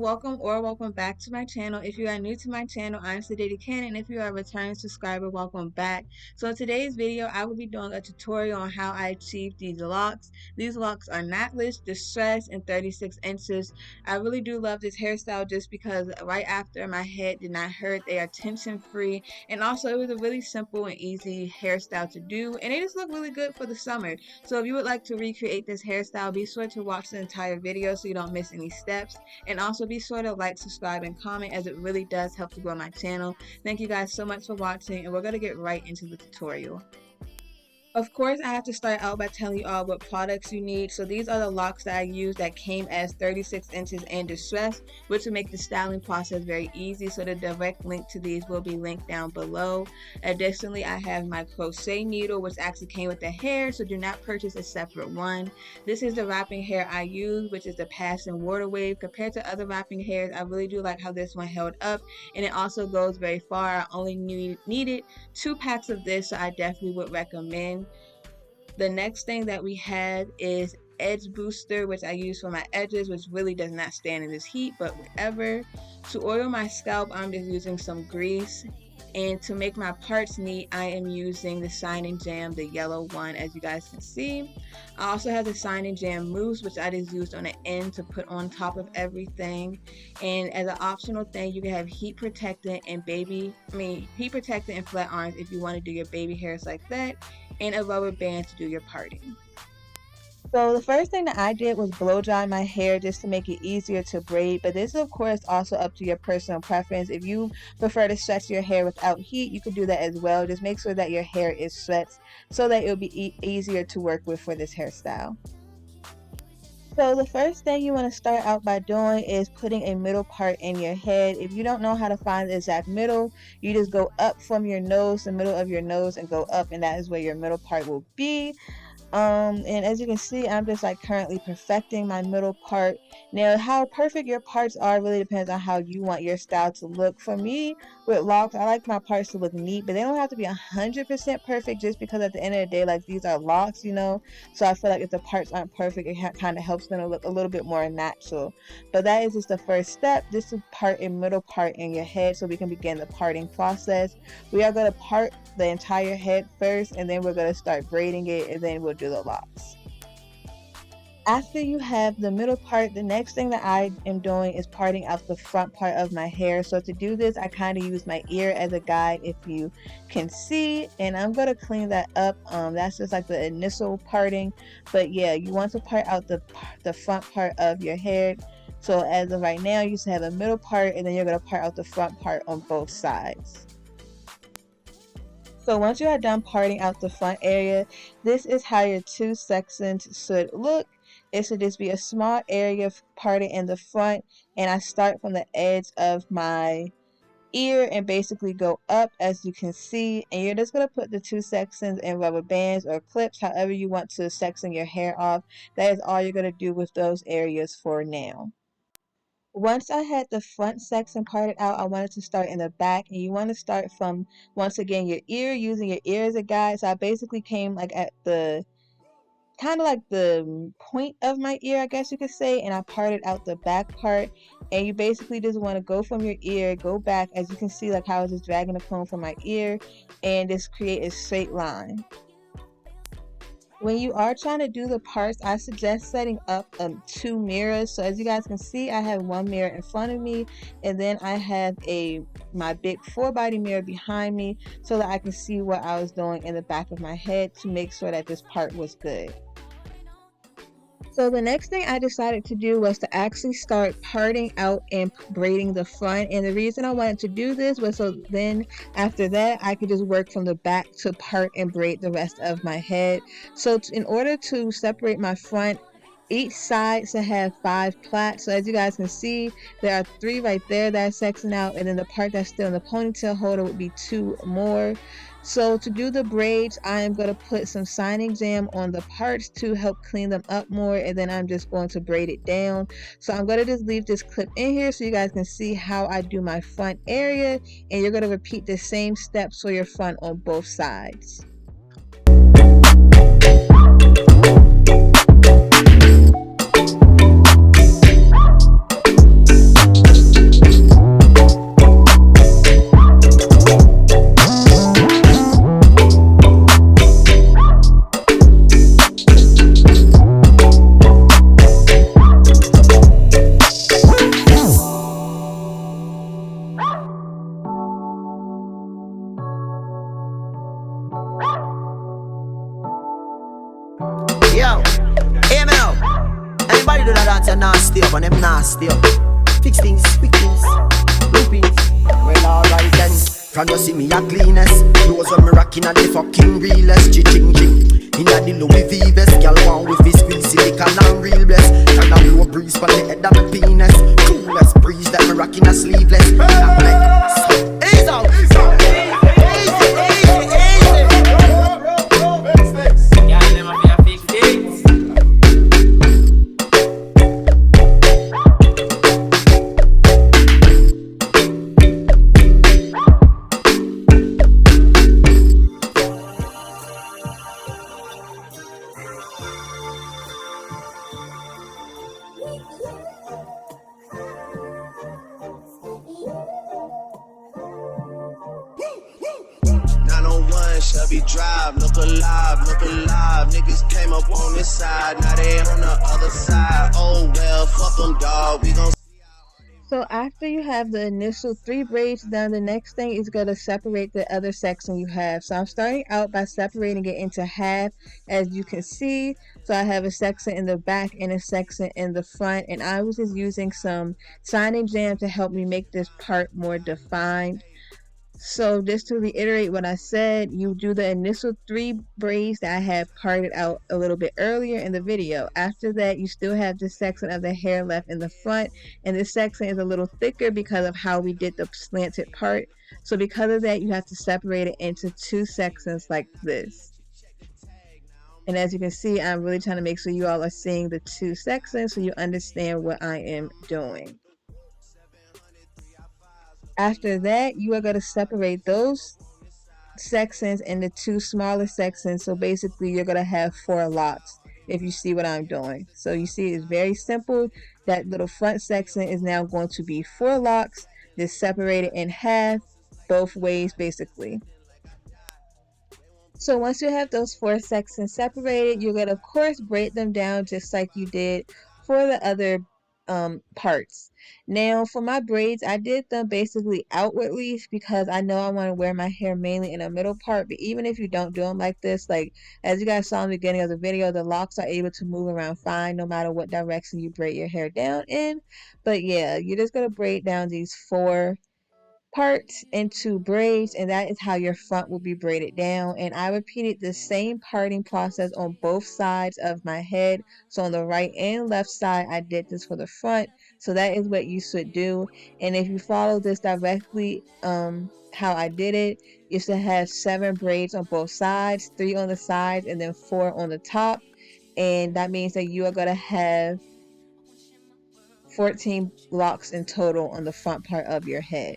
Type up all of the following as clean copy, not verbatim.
welcome or welcome back to my channel. If you are new to my channel, I'm Zodiac, and if you are a returning subscriber, welcome back. So in today's video, I will be doing a tutorial on how I achieved these locks. These locks are knotless, distressed, and 36 inches. I really do love this hairstyle just because right after my head did not hurt, they are tension free, and also it was a really simple and easy hairstyle to do, and they just look really good for the summer. So if you would like to recreate this hairstyle, be sure to watch the entire video so you don't miss any steps. And also be sure to like, subscribe, and comment, as it really does help to grow my channel. Thank you guys so much for watching, and we're going to get right into the tutorial. Of course, I have to start out by telling you all what products you need. So these are the locks that I use that came as 36 inches and distressed, which will make the styling process very easy. So the direct link to these will be linked down below. Additionally, I have my crochet needle, which actually came with the hair, so do not purchase a separate one. This is the wrapping hair I use, which is the Passion Water Wave. Compared to other wrapping hairs, I really do like how this one held up, and it also goes very far. I only needed 2 packs of this, so I definitely would recommend. The next thing that we have is edge booster, which I use for my edges, which really does not stand in this heat, but whatever. To oil my scalp, I'm just using some grease. And to make my parts neat, I am using the Shine and Jam, the yellow one, as you guys can see. I also have the Shine and Jam mousse, which I just used on the end to put on top of everything. And as an optional thing, you can have heat protectant and heat protectant and flat irons if you want to do your baby hairs like that, and a rubber band to do your parting. So the first thing that I did was blow dry my hair just to make it easier to braid, but this is of course also up to your personal preference. If you prefer to stretch your hair without heat, you could do that as well. Just make sure that your hair is stretched so that it'll be easier to work with for this hairstyle. So the first thing you want to start out by doing is putting a middle part in your head. If you don't know how to find the exact middle, you just go up from your nose, the middle of your nose, and go up, and that is where your middle part will be. And as you can see, I'm just like currently perfecting my middle part. Now, how perfect your parts are really depends on how you want your style to look. For me, with locks, I like my parts to look neat, but they don't have to be 100% perfect, just because at the end of the day, like, these are locks, you know. So I feel like if the parts aren't perfect, it kind of helps them to look a little bit more natural. But that is just the first step, just to part a middle part in your head so we can begin the parting process. We are going to part the entire head first, and then we're going to start braiding it, and then we'll do the locks. After you have the middle part, the next thing that I am doing is parting out the front part of my hair. So to do this, I kind of use my ear as a guide, if you can see, and I'm going to clean that up. That's just like the initial parting, but yeah, you want to part out the front part of your hair. So as of right now, you just have a middle part, and then you're going to part out the front part on both sides. So once you are done parting out the front area, this is how your 2 sections should look. It should just be a small area parted in the front, and I start from the edge of my ear and basically go up, as you can see, and you're just going to put the 2 sections in rubber bands or clips, however you want to section your hair off. That is all you're going to do with those areas for now. Once I had the front section parted out, I wanted to start in the back, and you want to start from, once again, your ear, using your ear as a guide. So I basically came like at the kind of like the point of my ear, I guess you could say, and I parted out the back part. And you basically just want to go from your ear, go back, as you can see, like how I was just dragging the comb from my ear, and just create a straight line. When you are trying to do the parts, I suggest setting up 2 mirrors. So as you guys can see, I have 1 mirror in front of me, and then I have my big 4-body mirror behind me, so that I can see what I was doing in the back of my head to make sure that this part was good. So the next thing I decided to do was to actually start parting out and braiding the front. And the reason I wanted to do this was so then after that I could just work from the back to part and braid the rest of my head. So in order to separate my front, each side should have 5 plaits. So as you guys can see, there are 3 right there that are sectioned out, and then the part that's still in the ponytail holder would be 2 more. So to do the braids, I am going to put some Shine and Jam on the parts to help clean them up more, and then I'm just going to braid it down. So I'm going to just leave this clip in here so you guys can see how I do my front area, and you're going to repeat the same steps for your front on both sides. Nobody do that dance, you're nasty up, and them nasty up. Fix things, quick things, loopings. Well, alright then. From you see me a cleanest. Clothes when me rockin' at the fucking realest. Ching ching. Inna the Louis V vest. Girl want with his squeeze silicone and real bless. Can a blow breeze for the head of my penis. Coolest breeze that me rockin' a sleeveless. Ease out. Shelby Drive, look alive, look alive. Niggas came up on this side, now they on the other side. Oh well, fuck them, dawg. We gon' So after you have the initial 3 braids done, the next thing is going to separate the other section you have. So I'm starting out by separating it into half, as you can see. So I have a section in the back and a section in the front, and I was just using some signing jam to help me make this part more defined. So just to reiterate what I said, you do the initial 3 braids that I had parted out a little bit earlier in the video. After that, you still have this section of the hair left in the front, and this section is a little thicker because of how we did the slanted part. So because of that, you have to separate it into 2 sections like this. And as you can see, I'm really trying to make sure you all are seeing the 2 sections so you understand what I am doing. After that, you are going to separate those sections into 2 smaller sections. So basically, you're going to have 4 locks if you see what I'm doing. So you see, it's very simple. That little front section is now going to be 4 locks, just separated in half, both ways basically. So once you have those 4 sections separated, you're going to of course braid them down just like you did for the other parts. Now for my braids, I did them basically outwardly because I know I want to wear my hair mainly in the middle part. But even if you don't do them like this, like as you guys saw in the beginning of the video, the locks are able to move around fine no matter what direction you braid your hair down in. But yeah, you're just going to braid down these 4 parts into braids, and that is how your front will be braided down. And I repeated the same parting process on both sides of my head. So on the right and left side, I did this for the front. So that is what you should do. And if you follow this directly, how I did it, you should have 7 braids on both sides, 3 on the sides, and then 4 on the top. And that means that you are going to have 14 locks in total on the front part of your head.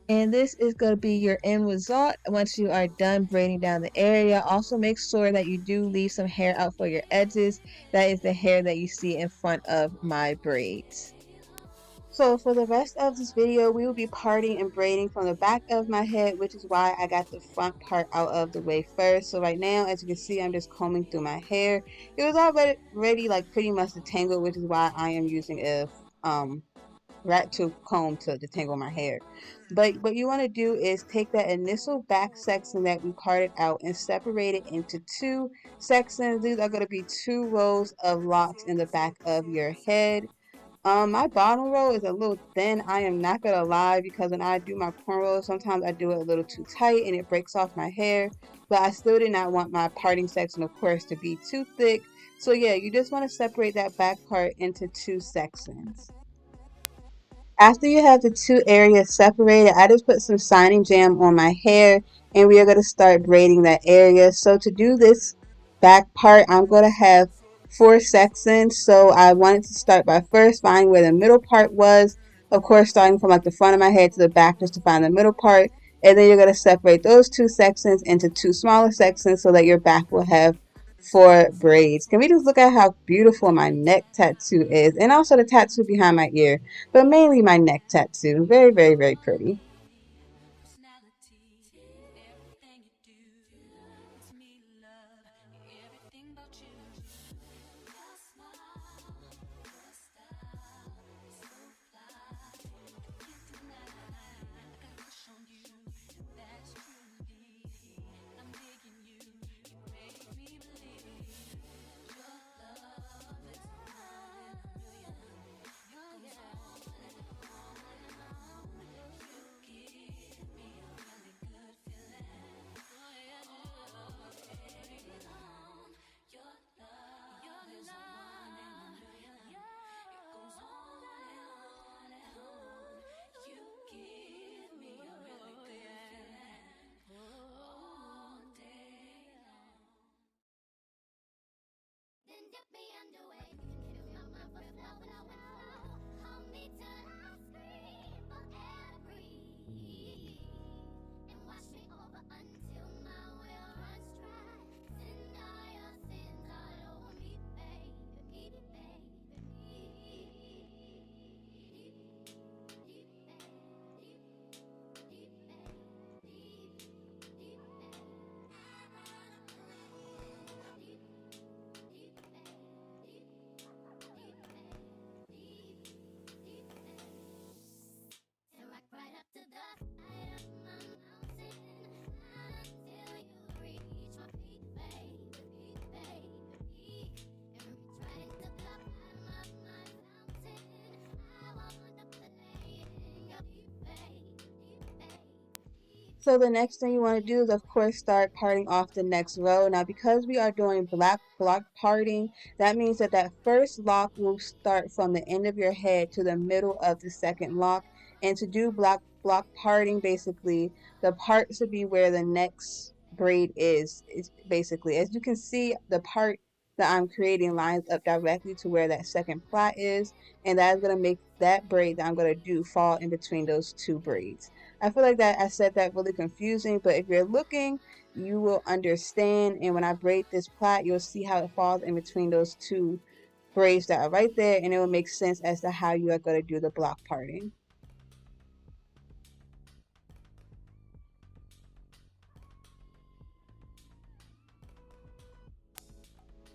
And this is going to be your end result once you are done braiding down the area. Also make sure that you do leave some hair out for your edges. That is the hair that you see in front of my braids. So for the rest of this video, we will be parting and braiding from the back of my head, which is why I got the front part out of the way first. So right now, as you can see, I'm just combing through my hair. It was already like pretty much detangled, which is why I am using a rat tooth comb to detangle my hair. But what you want to do is take that initial back section that we parted out and separate it into 2 sections. These are going to be 2 rows of locks in the back of your head. My bottom row is a little thin. I am not gonna lie, because when I do my cornrows, sometimes I do it a little too tight and it breaks off my hair. But I still did not want my parting section, of course, to be too thick. So yeah, you just want to separate that back part into 2 sections. After you have the 2 areas separated, I just put some signing jam on my hair, and we are going to start braiding that area. So to do this back part, I'm going to have 4 sections. So I wanted to start by first finding where the middle part was. Of course, starting from like the front of my head to the back just to find the middle part. And then you're going to separate those 2 sections into 2 smaller sections so that your back will have 4 braids. Can we just look at how beautiful my neck tattoo is, and also the tattoo behind my ear, but mainly my neck tattoo. Very, very, very pretty. So the next thing you want to do is, of course, start parting off the next row. Now, because we are doing black block parting, that means that that first lock will start from the end of your head to the middle of the second lock. And to do black block parting, basically, the part should be where the next braid is basically. As you can see, the part that I'm creating lines up directly to where that second plait is, and that is going to make that braid that I'm going to do fall in between those two braids. I feel like that I said that really confusing, but if you're looking, you will understand. And when I braid this plait, you'll see how it falls in between those two braids that are right there, and it will make sense as to how you are going to do the block parting.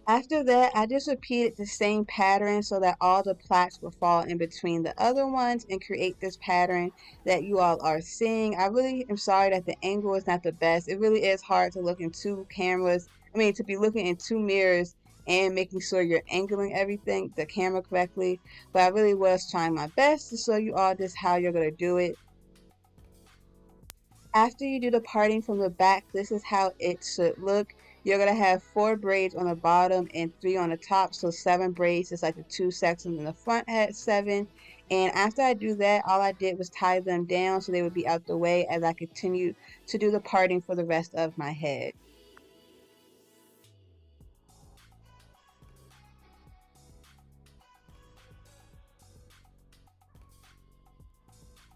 After that, I just repeated the same pattern so that all the plaits will fall in between the other ones and create this pattern that you all are seeing. I really am sorry that the angle is not the best. It really is hard to look in two cameras. I mean, to be looking in two mirrors and making sure you're angling everything, the camera correctly. But I really was trying my best to show you all just how you're going to do it. After you do the parting from the back, this is how it should look. You're going to have 4 braids on the bottom and 3 on the top, so 7 braids, just like the 2 sections in the front had 7. And after I do that, all I did was tie them down so they would be out the way as I continue to do the parting for the rest of my head.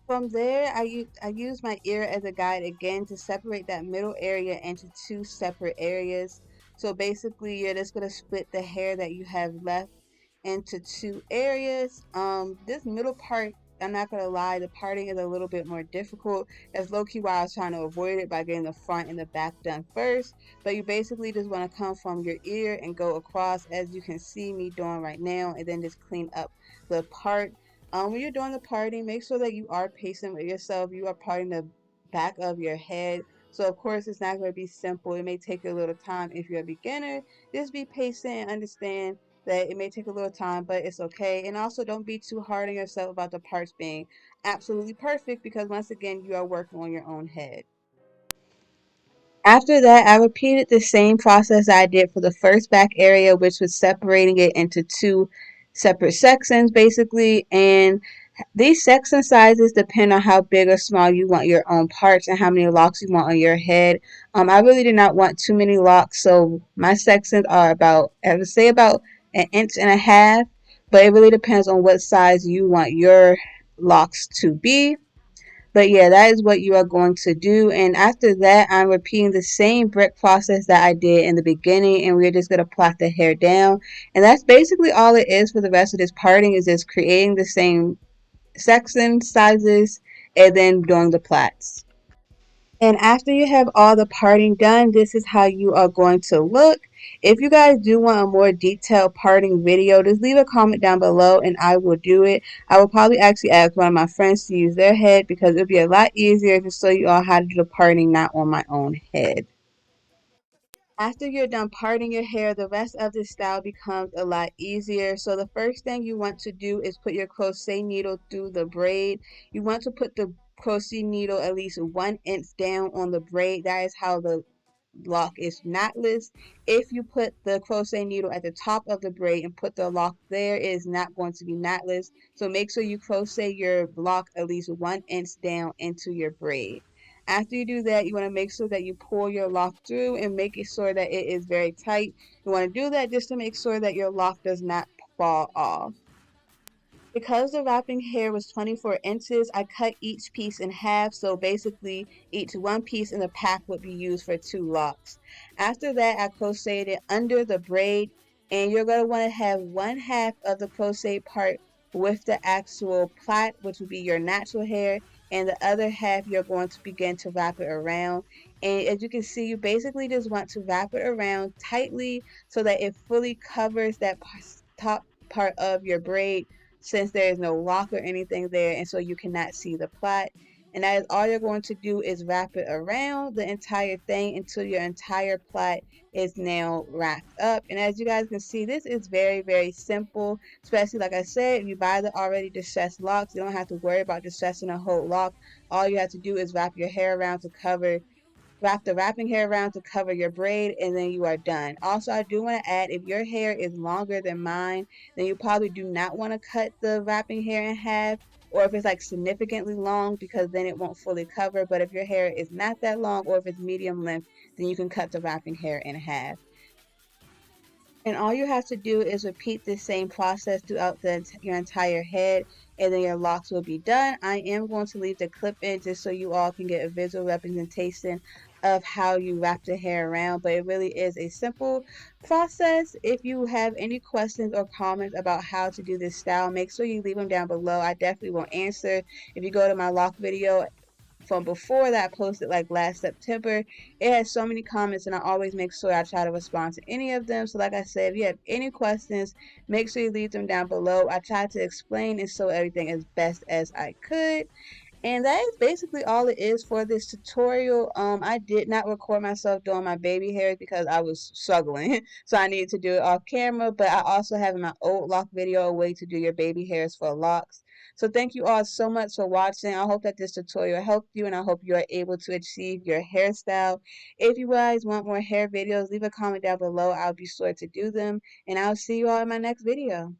From there, I use my ear as a guide again to separate that middle area into 2 separate areas. So basically, you're just going to split the hair that you have left into 2 areas. This middle part, I'm not going to lie, the parting is a little bit more difficult. That's low-key why I was trying to avoid it by getting the front and the back done first. But you basically just want to come from your ear and go across, as you can see me doing right now, and then just clean up the part. When you're doing the parting, make sure that you are patient with yourself. You are parting the back of your head. So of course it's not going to be simple. It may take a little time if you're a beginner. Just be patient and understand that it may take a little time, but it's okay. And also don't be too hard on yourself about the parts being absolutely perfect, because once again, you are working on your own head. After that, I repeated the same process I did for the first back area, which was separating it into 2 separate sections basically. And these section sizes depend on how big or small you want your own parts and how many locks you want on your head. I really did not want too many locks, so my sections are about, I would say, about 1.5 inches, but it really depends on what size you want your locks to be. But yeah, that is what you are going to do. And after that, I'm repeating the same brick process that I did in the beginning, and we're just going to plait the hair down. And that's basically all it is for the rest of this parting, is just creating the same section sizes and then doing the plaits. And after you have all the parting done, this is how you are going to look. If you guys do want a more detailed parting video, just leave a comment down below and I will do it. I will probably actually ask one of my friends to use their head, because it'll be a lot easier to show you all how to do the parting not on my own head. After you're done parting your hair, the rest of the style becomes a lot easier. So the first thing you want to do is put your crochet needle through the braid. You want to put the crochet needle at least 1 inch down on the braid. That is how the lock is knotless. If you put the crochet needle at the top of the braid and put the lock there, it is not going to be knotless. So make sure you crochet your lock at least 1 inch down into your braid. After you do that, you want to make sure that you pull your lock through and make it sure that it is very tight. You want to do that just to make sure that your lock does not fall off. Because the wrapping hair was 24 inches, I cut each piece in half, so basically each one piece in the pack would be used for 2 locks. After that, I crocheted it under the braid, and you're going to want to have one half of the crochet part with the actual plait, which would be your natural hair, and the other half you're going to begin to wrap it around. And as you can see, you basically just want to wrap it around tightly so that it fully covers that top part of your braid, since there is no lock or anything there, and so you cannot see the plait. And that is all you're going to do is wrap it around the entire thing until your entire plait is now wrapped up. And as you guys can see, this is very, very simple, especially like I said, if you buy the already distressed locks, you don't have to worry about distressing a whole lock. All you have to do is wrap your hair around to cover wrap the wrapping hair around to cover your braid, and then you are done. Also, I do want to add, if your hair is longer than mine, then you probably do not want to cut the wrapping hair in half, or if it's like significantly long, because then it won't fully cover. But if your hair is not that long, or if it's medium length, then you can cut the wrapping hair in half. And all you have to do is repeat this same process throughout your entire head, and then your locks will be done. I am going to leave the clip in just so you all can get a visual representation of how you wrap the hair around, but it really is a simple process. If you have any questions or comments about how to do this style, make sure you leave them down below. I definitely will answer. If you go to my lock video from before that I posted like last September, it has so many comments, and I always make sure I try to respond to any of them. So like I said, if you have any questions, make sure you leave them down below. I try to explain and show everything as best as I could. And that is basically all it is for this tutorial. I did not record myself doing my baby hairs because I was struggling. So I needed to do it off camera. But I also have in my old lock video a way to do your baby hairs for locks. So thank you all so much for watching. I hope that this tutorial helped you, and I hope you are able to achieve your hairstyle. If you guys want more hair videos, leave a comment down below. I'll be sure to do them. And I'll see you all in my next video.